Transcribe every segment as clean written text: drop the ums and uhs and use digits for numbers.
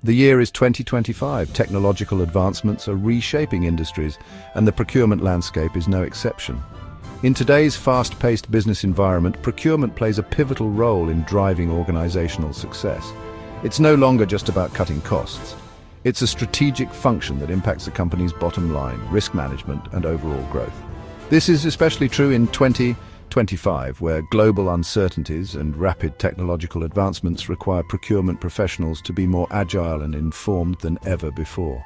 The year is 2025. Technological advancements are reshaping industries, and the procurement landscape is no exception. In today's fast-paced business environment, procurement plays a pivotal role in driving organizational success. It's no longer just about cutting costs. It's a strategic function that impacts a company's bottom line, risk management, and overall growth. This is especially true in 2025, where global uncertainties and rapid technological advancements require procurement professionals to be more agile and informed than ever before.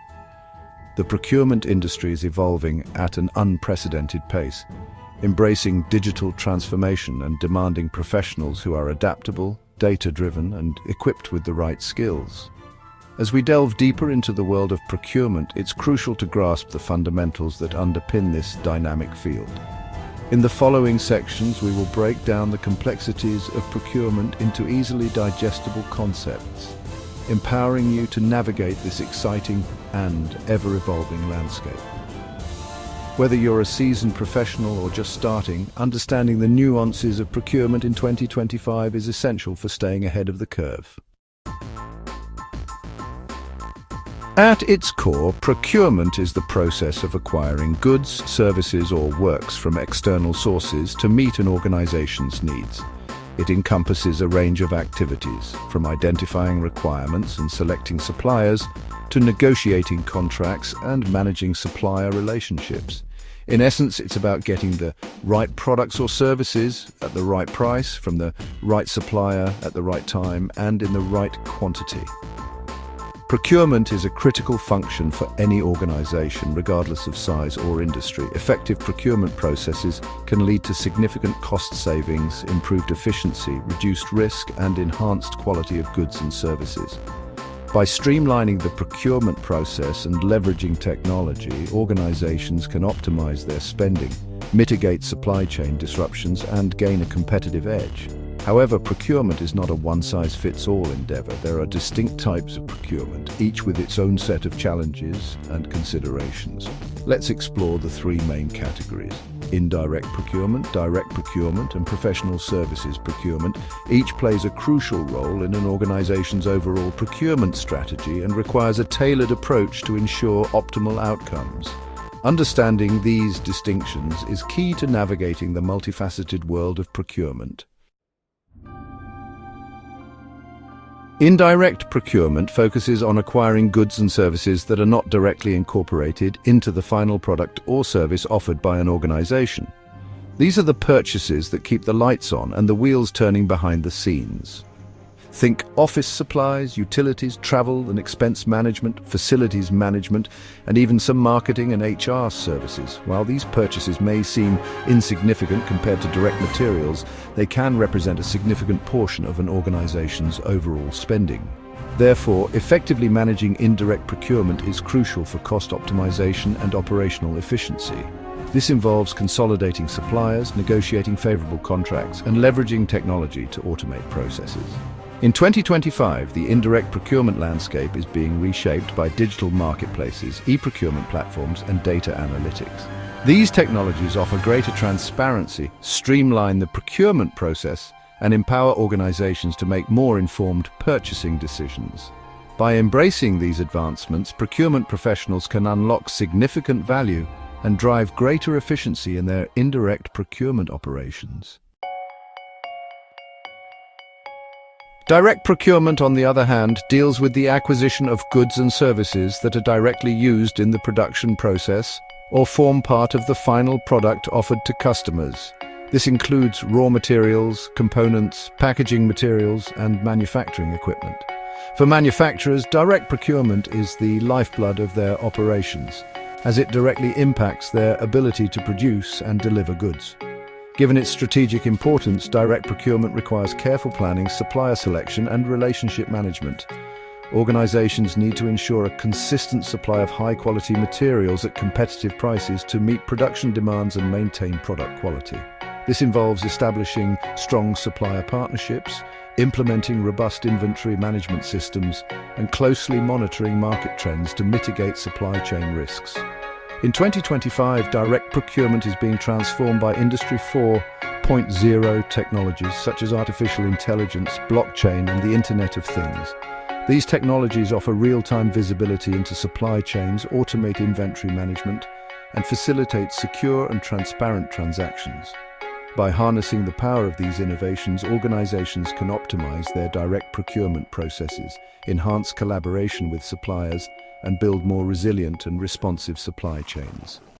The procurement industry is evolving at an unprecedented pace, embracing digital transformation and demanding professionals who are adaptable, data-driven, and equipped with the right skills. As we delve deeper into the world of procurement, it's crucial to grasp the fundamentals that underpin this dynamic field. In the following sections, we will break down the complexities of procurement into easily digestible concepts, empowering you to navigate this exciting and ever-evolving landscape. Whether you're a seasoned professional or just starting, understanding the nuances of procurement in 2025 is essential for staying ahead of the curve. At its core, procurement is the process of acquiring goods, services, or works from external sources to meet an organization's needs. It encompasses a range of activities, from identifying requirements and selecting suppliers, to negotiating contracts and managing supplier relationships. In essence, it's about getting the right products or services at the right price from the right supplier at the right time and in the right quantity. Procurement is a critical function for any organization, regardless of size or industry. Effective procurement processes can lead to significant cost savings, improved efficiency, reduced risk, and enhanced quality of goods and services. By streamlining the procurement process and leveraging technology, organizations can optimize their spending, mitigate supply chain disruptions, and gain a competitive edge. However, procurement is not a one-size-fits-all endeavor. There are distinct types of procurement, each with its own set of challenges and considerations. Let's explore the three main categories: indirect procurement, direct procurement, and professional services procurement. Each plays a crucial role in an organization's overall procurement strategy and requires a tailored approach to ensure optimal outcomes. Understanding these distinctions is key to navigating the multifaceted world of procurement. Indirect procurement focuses on acquiring goods and services that are not directly incorporated into the final product or service offered by an organization. These are the purchases that keep the lights on and the wheels turning behind the scenes. Think office supplies, utilities, travel and expense management, facilities management, and even some marketing and HR services. While these purchases may seem insignificant compared to direct materials, they can represent a significant portion of an organization's overall spending. Therefore, effectively managing indirect procurement is crucial for cost optimization and operational efficiency. This involves consolidating suppliers, negotiating favorable contracts, and leveraging technology to automate processes. In 2025, the indirect procurement landscape is being reshaped by digital marketplaces, e-procurement platforms, and data analytics. These technologies offer greater transparency, streamline the procurement process, and empower organizations to make more informed purchasing decisions. By embracing these advancements, procurement professionals can unlock significant value and drive greater efficiency in their indirect procurement operations. Direct procurement, on the other hand, deals with the acquisition of goods and services that are directly used in the production process or form part of the final product offered to customers. This includes raw materials, components, packaging materials, and manufacturing equipment. For manufacturers, direct procurement is the lifeblood of their operations, as it directly impacts their ability to produce and deliver goods. Given its strategic importance, direct procurement requires careful planning, supplier selection, and relationship management. Organizations need to ensure a consistent supply of high-quality materials at competitive prices to meet production demands and maintain product quality. This involves establishing strong supplier partnerships, implementing robust inventory management systems, and closely monitoring market trends to mitigate supply chain risks. In 2025, direct procurement is being transformed by Industry 4.0 technologies such as artificial intelligence, blockchain, and the Internet of Things. These technologies offer real-time visibility into supply chains, automate inventory management, and facilitate secure and transparent transactions. By harnessing the power of these innovations, organizations can optimize their direct procurement processes, enhance collaboration with suppliers, and build more resilient and responsive supply chains.